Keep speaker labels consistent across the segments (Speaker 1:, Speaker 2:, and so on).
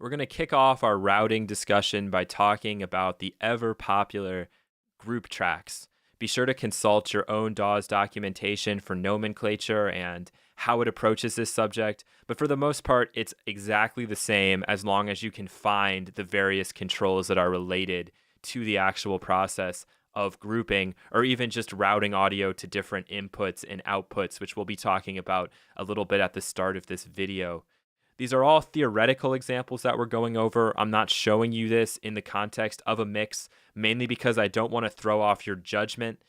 Speaker 1: We're going to kick off our routing discussion by talking about the ever popular group tracks. Be sure to consult your own DAW's documentation for nomenclature and how it approaches this subject, but for the most part, it's exactly the same as long as you can find the various controls that are related to the actual process of grouping or even just routing audio to different inputs and outputs, which we'll be talking about a little bit at the start of this video. These are all theoretical examples that we're going over. I'm not showing you this in the context of a mix, mainly because I don't want to throw off your judgment.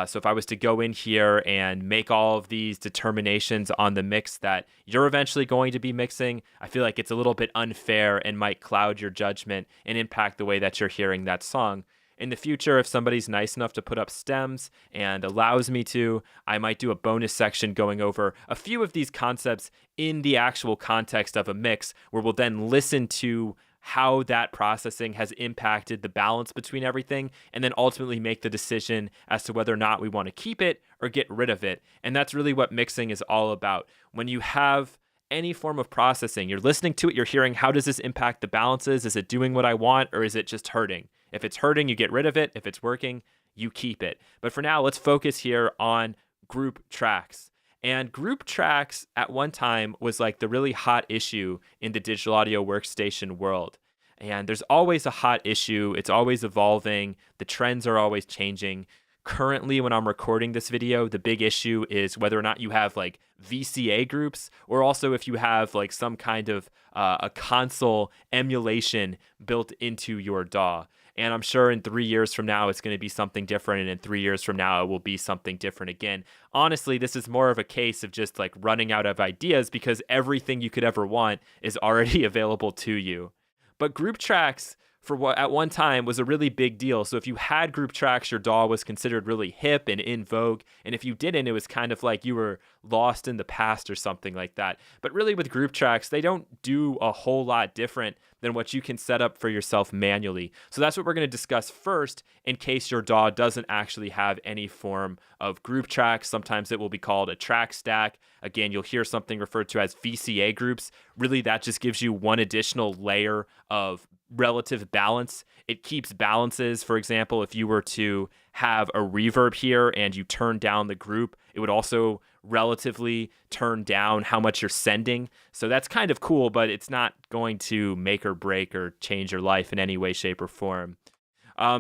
Speaker 1: So if I was to go in here and make all of these determinations on the mix that you're eventually going to be mixing, I feel like it's a little bit unfair and might cloud your judgment and impact the way that you're hearing that song. In the future, if somebody's nice enough to put up stems and allows me to, I might do a bonus section going over a few of these concepts in the actual context of a mix, where we'll then listen to how that processing has impacted the balance between everything, and then ultimately make the decision as to whether or not we want to keep it or get rid of it. And that's really what mixing is all about. When you have any form of processing, you're listening to it, you're hearing, how does this impact the balances? Is it doing what I want, or is it just hurting? If it's hurting, you get rid of it. If it's working, you keep it. But for now, let's focus here on group tracks. And group tracks at one time was like the really hot issue in the digital audio workstation world. And there's always a hot issue. It's always evolving. The trends are always changing. Currently, when I'm recording this video, the big issue is whether or not you have like VCA groups, or also if you have like some kind of a console emulation built into your DAW. And I'm sure in 3 years from now, it's going to be something different. And in 3 years from now, it will be something different again. Honestly, this is more of a case of just like running out of ideas, because everything you could ever want is already available to you. But group tracks, for what at one time was a really big deal. So if you had group tracks, your DAW was considered really hip and in vogue. And if you didn't, it was kind of like you were lost in the past or something like that. But really with group tracks, they don't do a whole lot different than what you can set up for yourself manually. So that's what we're going to discuss first, in case your DAW doesn't actually have any form of group tracks. Sometimes it will be called a track stack. Again, you'll hear something referred to as VCA groups. Really, that just gives you one additional layer of relative balance. It keeps balances. For example, if you were to have a reverb here and you turn down the group, it would also relatively turn down how much you're sending. So that's kind of cool, but it's not going to make or break or change your life in any way, shape, or form.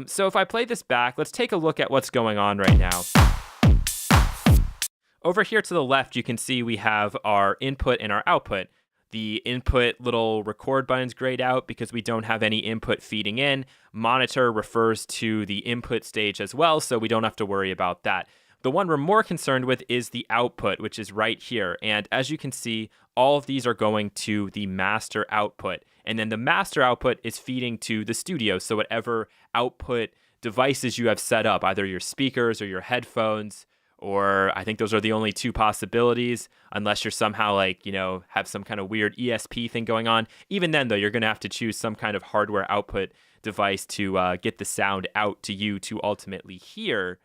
Speaker 1: So if I play this back, let's take a look at what's going on right now. Over here to the left, you can see we have our input and our output. The input little record button's grayed out because we don't have any input feeding in. Monitor refers to the input stage as well, so we don't have to worry about that. The one we're more concerned with is the output, which is right here. And as you can see, all of these are going to the master output. And then the master output is feeding to the studio. So whatever output devices you have set up, either your speakers or your headphones, or I think those are the only two possibilities, unless you're somehow like, have some kind of weird ESP thing going on. Even then, though, you're going to have to choose some kind of hardware output device to get the sound out to you to ultimately hear.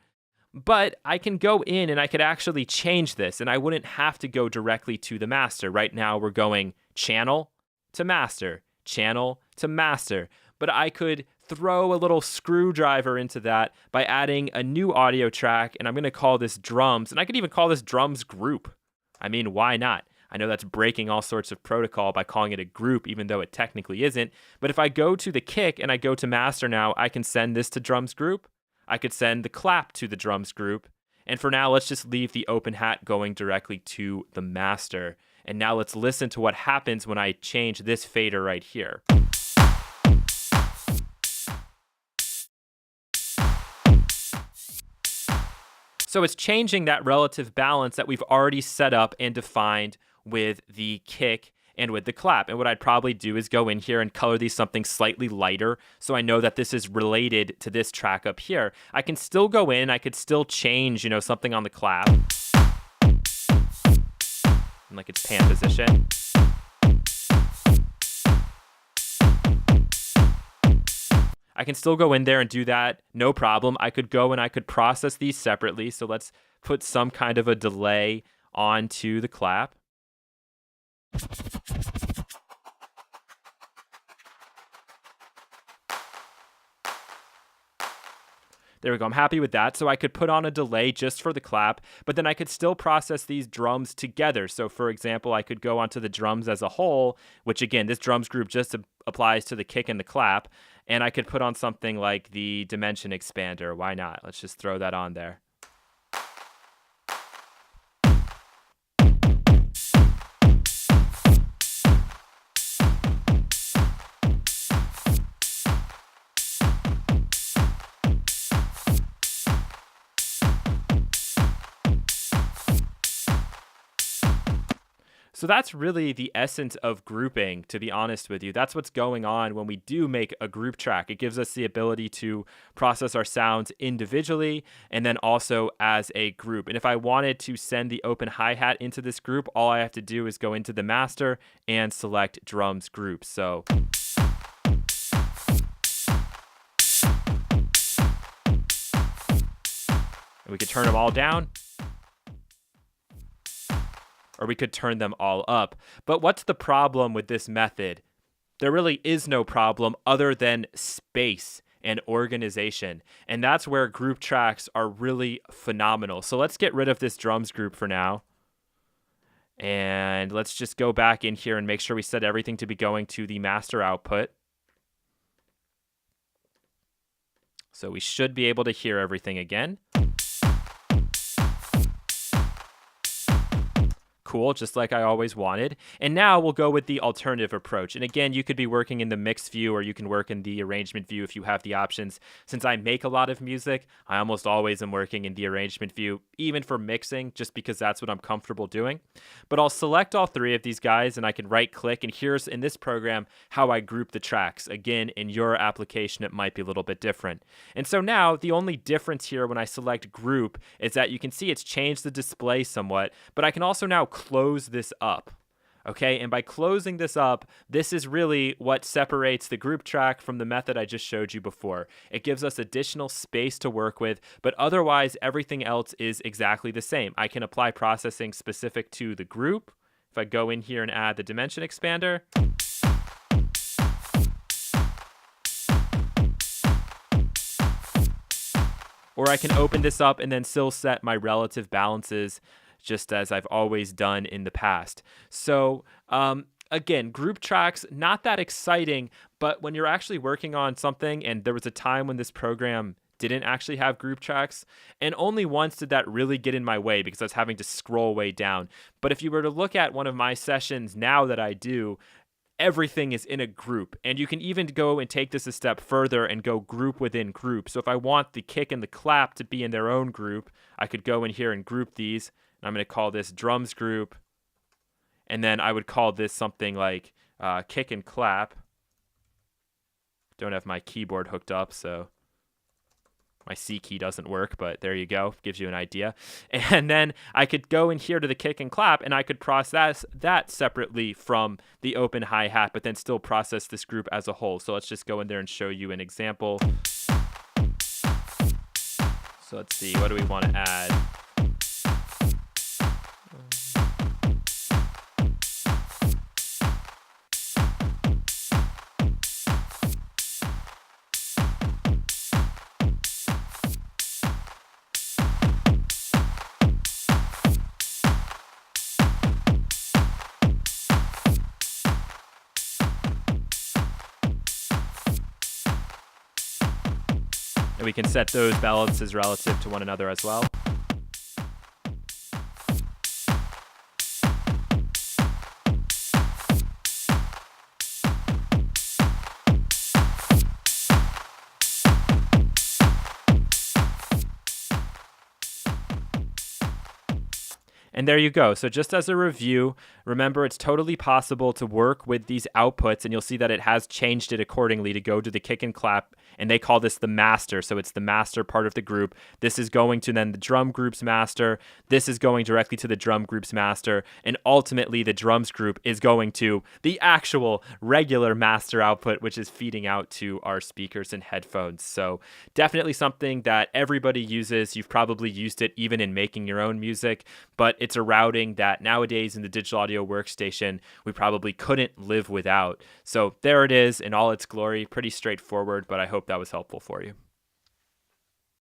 Speaker 1: But I can go in and I could actually change this, and I wouldn't have to go directly to the master. Right now, we're going channel to master, channel to master. But I could throw a little screwdriver into that by adding a new audio track, and I'm going to call this drums, and I could even call this drums group. I mean, why not? I know that's breaking all sorts of protocol by calling it a group, even though it technically isn't. But if I go to the kick and I go to master now, I can send this to drums group. I could send the clap to the drums group. And for now, let's just leave the open hat going directly to the master. And now let's listen to what happens when I change this fader right here. So it's changing that relative balance that we've already set up and defined with the kick and with the clap. And what I'd probably do is go in here and color these something slightly lighter, so I know that this is related to this track up here. I can still go in, I could still change, something on the clap, like its pan position. I can still go in there and do that, no problem. I could go and I could process these separately. So let's put some kind of a delay onto the clap. There we go. I'm happy with that. So I could put on a delay just for the clap, but then I could still process these drums together. So for example, I could go onto the drums as a whole, which again, this drums group just applies to the kick and the clap. And I could put on something like the dimension expander. Why not? Let's just throw that on there. So that's really the essence of grouping, to be honest with you. That's what's going on when we do make a group track. It gives us the ability to process our sounds individually and then also as a group. And if I wanted to send the open hi-hat into this group, all I have to do is go into the master and select drums group. So we could turn them all down, or we could turn them all up. But what's the problem with this method? There really is no problem other than space and organization. And that's where group tracks are really phenomenal. So let's get rid of this drums group for now. And let's just go back in here and make sure we set everything to be going to the master output. So we should be able to hear everything again. Cool, just like I always wanted. And now we'll go with the alternative approach. And again, you could be working in the mix view or you can work in the arrangement view if you have the options. Since I make a lot of music, I almost always am working in the arrangement view, even for mixing, just because that's what I'm comfortable doing. But I'll select all three of these guys and I can right click, and here's in this program how I group the tracks. Again, in your application, it might be a little bit different. And so now the only difference here when I select group is that you can see it's changed the display somewhat, but I can also now close this up. Okay, and by closing this up, this is really what separates the group track from the method I just showed you before. It gives us additional space to work with, but otherwise everything else is exactly the same. I can apply processing specific to the group. If I go in here and add the dimension expander, or I can open this up and then still set my relative balances just as I've always done in the past. So again, group tracks, not that exciting, but when you're actually working on something, and there was a time when this program didn't actually have group tracks, and only once did that really get in my way because I was having to scroll way down. But if you were to look at one of my sessions now that I do, everything is in a group, and you can even go and take this a step further and go group within group. So if I want the kick and the clap to be in their own group, I could go in here and group these. I'm going to call this drums group, and then I would call this something like kick and clap. Don't have my keyboard hooked up, so my C key doesn't work, but there you go. Gives you an idea. And then I could go in here to the kick and clap, and I could process that separately from the open hi-hat, but then still process this group as a whole. So let's just go in there and show you an example. So let's see, what do we want to add? And we can set those balances relative to one another as well. And there you go. So just as a review, remember it's totally possible to work with these outputs, and you'll see that it has changed it accordingly to go to the kick and clap, and they call this the master. So it's the master part of the group. This is going to then the drum group's master. This is going directly to the drum group's master. And ultimately the drums group is going to the actual regular master output, which is feeding out to our speakers and headphones. So definitely something that everybody uses. You've probably used it even in making your own music, but it's a routing that nowadays in the digital audio workstation, we probably couldn't live without. So there it is in all its glory, pretty straightforward, but I hope that was helpful for you.